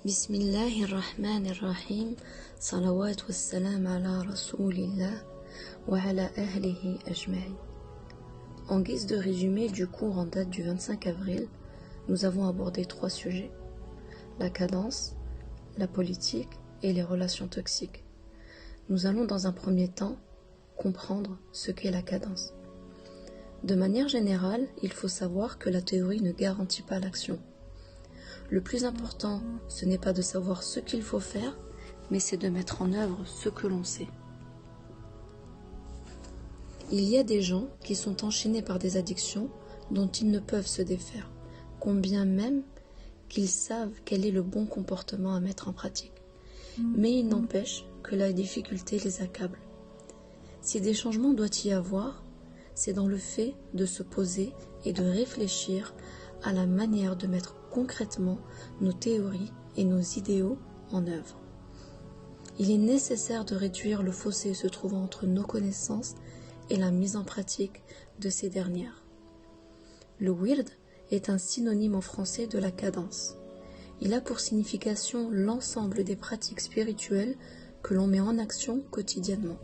Bismillahirrahmanirrahim. Salawat wa salam ala Rasulillah wa ala ahlihi ajma'in. En guise de résumé du cours en date du 25 avril, nous avons abordé 3 sujets: la cadence, la politique et les relations toxiques. Nous allons dans un premier temps comprendre ce qu'est la cadence. De manière générale, il faut savoir que la théorie ne garantit pas l'action. Le plus important, ce n'est pas de savoir ce qu'il faut faire, mais c'est de mettre en œuvre ce que l'on sait. Il y a des gens qui sont enchaînés par des addictions dont ils ne peuvent se défaire, combien même qu'ils savent quel est le bon comportement à mettre en pratique. Mais il n'empêche que la difficulté les accable. Si des changements doit y avoir, c'est dans le fait de se poser et de réfléchir à la manière de mettre concrètement nos théories et nos idéaux en œuvre. Il est nécessaire de réduire le fossé se trouvant entre nos connaissances et la mise en pratique de ces dernières. Le wird est un synonyme en français de la cadence. Il a pour signification l'ensemble des pratiques spirituelles que l'on met en action quotidiennement.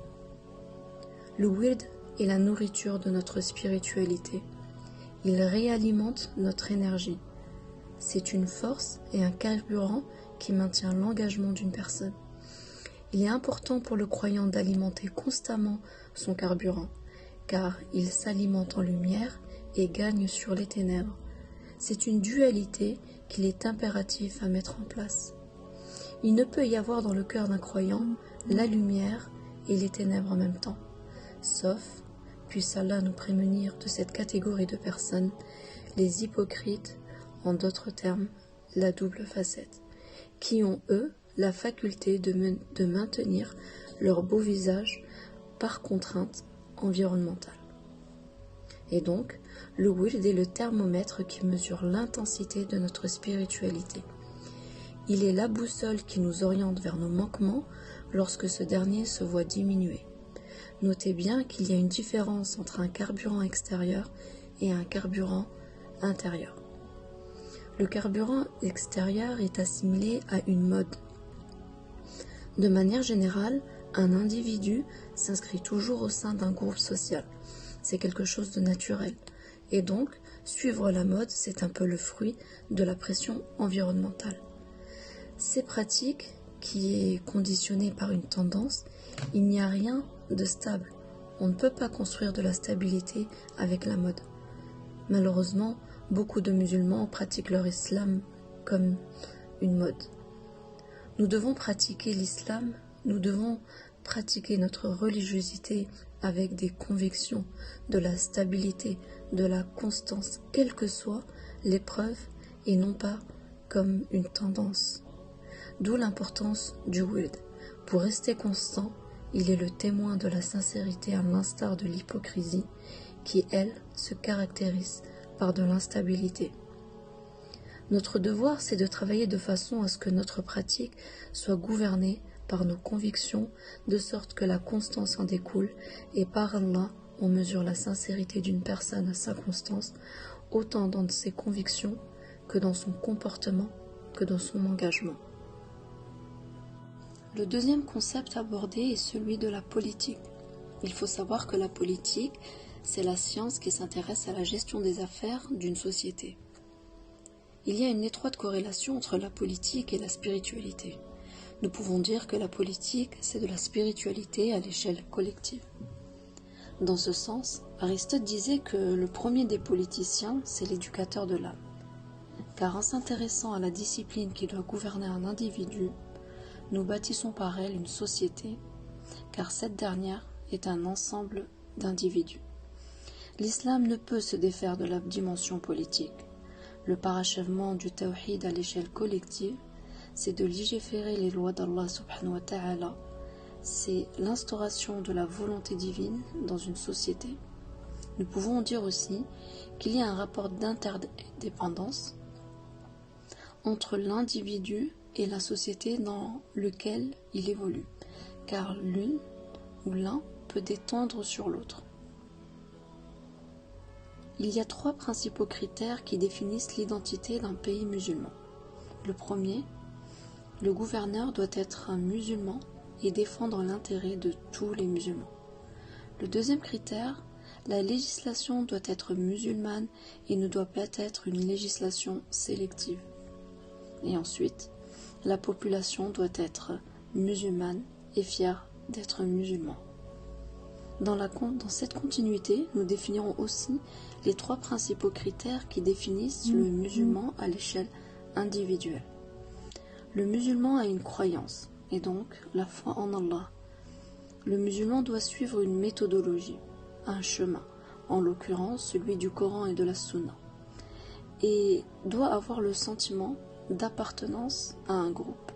Le wird est la nourriture de notre spiritualité. Il réalimente notre énergie. C'est une force et un carburant qui maintient l'engagement d'une personne. Il est important pour le croyant d'alimenter constamment son carburant, car il s'alimente en lumière et gagne sur les ténèbres. C'est une dualité qu'il est impératif à mettre en place. Il ne peut y avoir dans le cœur d'un croyant la lumière et les ténèbres en même temps, sauf, puisse Allah nous prémunir de cette catégorie de personnes, les hypocrites, en d'autres termes, la double facette, qui ont, eux, la faculté de maintenir leur beau visage par contrainte environnementale. Et donc, le wird est le thermomètre qui mesure l'intensité de notre spiritualité. Il est la boussole qui nous oriente vers nos manquements lorsque ce dernier se voit diminuer. Notez bien qu'il y a une différence entre un carburant extérieur et un carburant intérieur. Le carburant extérieur est assimilé à une mode. De manière générale, un individu s'inscrit toujours au sein d'un groupe social. C'est quelque chose de naturel. Et donc, suivre la mode, c'est un peu le fruit de la pression environnementale. Ces pratiques, qui est conditionnée par une tendance, il n'y a rien de stable. On ne peut pas construire de la stabilité avec la mode. Malheureusement, beaucoup de musulmans pratiquent leur islam comme une mode. Nous devons pratiquer l'islam, nous devons pratiquer notre religiosité avec des convictions, de la stabilité, de la constance, quelle que soit l'épreuve, et non pas comme une tendance. D'où l'importance du wird. Pour rester constant, il est le témoin de la sincérité à l'instar de l'hypocrisie, qui, elle, se caractérise par de l'instabilité. Notre devoir, c'est de travailler de façon à ce que notre pratique soit gouvernée par nos convictions, de sorte que la constance en découle, et par Allah, on mesure la sincérité d'une personne à sa constance, autant dans ses convictions que dans son comportement, que dans son engagement. Le deuxième concept abordé est celui de la politique. Il faut savoir que la politique, c'est la science qui s'intéresse à la gestion des affaires d'une société. Il y a une étroite corrélation entre la politique et la spiritualité. Nous pouvons dire que la politique, c'est de la spiritualité à l'échelle collective. Dans ce sens, Aristote disait que le premier des politiciens, c'est l'éducateur de l'âme. Car en s'intéressant à la discipline qui doit gouverner un individu, nous bâtissons par elle une société, car cette dernière est un ensemble d'individus. L'islam ne peut se défaire de la dimension politique. Le parachèvement du tawhid à l'échelle collective, c'est de légiférer les lois d'Allah subhanahu wa ta'ala. C'est l'instauration de la volonté divine dans une société. Nous pouvons dire aussi qu'il y a un rapport d'interdépendance entre l'individu et la société dans lequel il évolue, car l'une ou l'un peut détendre sur l'autre. Il y a 3 principaux critères qui définissent l'identité d'un pays musulman. Le premier, Le gouverneur doit être un musulman et défendre l'intérêt de tous les musulmans. Le deuxième critère, la législation doit être musulmane et ne doit pas être une législation sélective. Et ensuite, la population doit être musulmane et fière d'être musulman. Dans cette continuité, nous définirons aussi les 3 principaux critères qui définissent le musulman à l'échelle individuelle. Le musulman a une croyance, et donc la foi en Allah. Le musulman doit suivre une méthodologie, un chemin, en l'occurrence celui du Coran et de la Sunna, et doit avoir le sentiment d'appartenance à un groupe,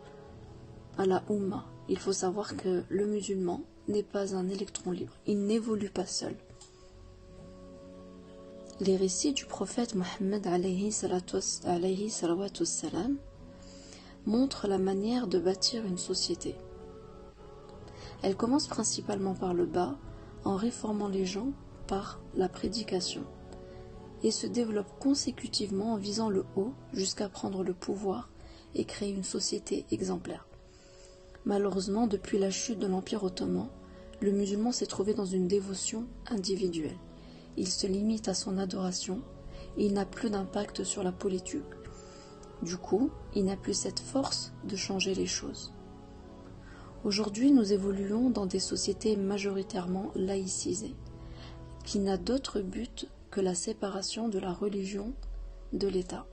à la Ummah. Il faut savoir que le musulman n'est pas un électron libre, il n'évolue pas seul. Les récits du prophète Mohammed alayhi salawatu wassalam montrent la manière de bâtir une société. Elle commence principalement par le bas, en réformant les gens par la prédication, et se développe consécutivement en visant le haut jusqu'à prendre le pouvoir et créer une société exemplaire. Malheureusement, depuis la chute de l'Empire ottoman, le musulman s'est trouvé dans une dévotion individuelle. Il se limite à son adoration et il n'a plus d'impact sur la politique. Du coup, il n'a plus cette force de changer les choses. Aujourd'hui, nous évoluons dans des sociétés majoritairement laïcisées, qui n'a d'autre but que la séparation de la religion de l'État.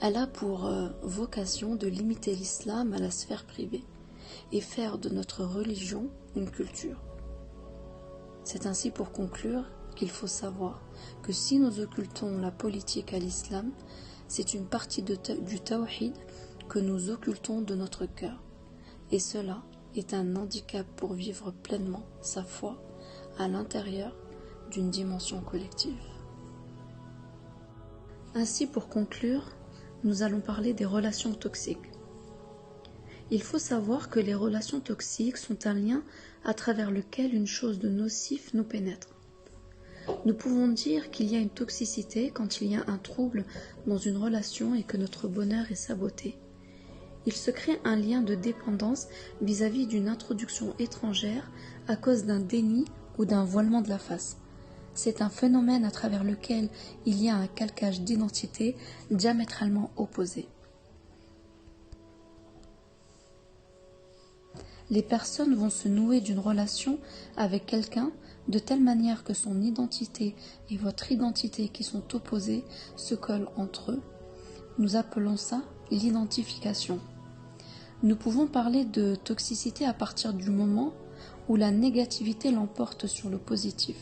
Elle a pour vocation de limiter l'islam à la sphère privée et faire de notre religion une culture. C'est ainsi pour conclure qu'il faut savoir que si nous occultons la politique à l'islam, c'est une partie du tawhid que nous occultons de notre cœur. Et cela est un handicap pour vivre pleinement sa foi à l'intérieur d'une dimension collective. Ainsi, pour conclure, nous allons parler des relations toxiques. Il faut savoir que les relations toxiques sont un lien à travers lequel une chose de nocif nous pénètre. Nous pouvons dire qu'il y a une toxicité quand il y a un trouble dans une relation et que notre bonheur est saboté. Il se crée un lien de dépendance vis-à-vis d'une introduction étrangère à cause d'un déni ou d'un voilement de la face. C'est un phénomène à travers lequel il y a un calcage d'identité diamétralement opposé. Les personnes vont se nouer d'une relation avec quelqu'un de telle manière que son identité et votre identité qui sont opposées se collent entre eux. Nous appelons ça l'identification. Nous pouvons parler de toxicité à partir du moment où la négativité l'emporte sur le positif.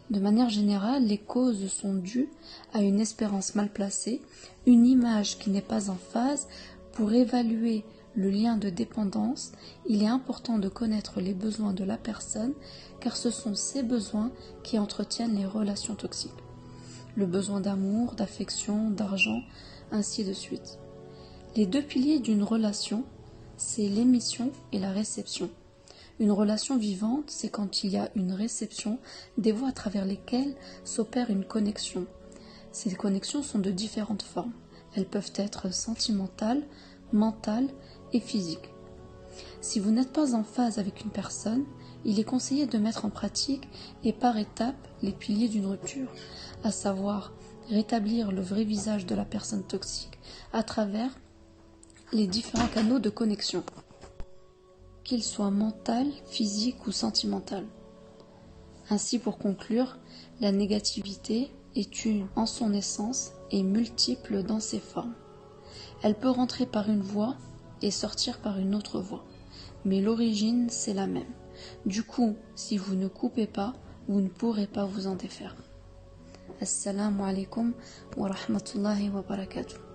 De manière générale, les causes sont dues à une espérance mal placée, une image qui n'est pas en phase. Pour évaluer le lien de dépendance, il est important de connaître les besoins de la personne, car ce sont ces besoins qui entretiennent les relations toxiques. Le besoin d'amour, d'affection, d'argent, ainsi de suite. Les 2 piliers d'une relation, c'est l'émission et la réception. Une relation vivante, c'est quand il y a une réception, des voies à travers lesquelles s'opère une connexion. Ces connexions sont de différentes formes. Elles peuvent être sentimentales, mentales et physiques. Si vous n'êtes pas en phase avec une personne, il est conseillé de mettre en pratique et par étapes les piliers d'une rupture, à savoir rétablir le vrai visage de la personne toxique à travers les différents canaux de connexion, qu'il soit mental, physique ou sentimental. Ainsi, pour conclure, la négativité est une en son essence et multiple dans ses formes. Elle peut rentrer par une voie et sortir par une autre voie, mais l'origine c'est la même. Du coup, si vous ne coupez pas, vous ne pourrez pas vous en défaire. Assalamu alaikum wa rahmatullahi wa barakatuh.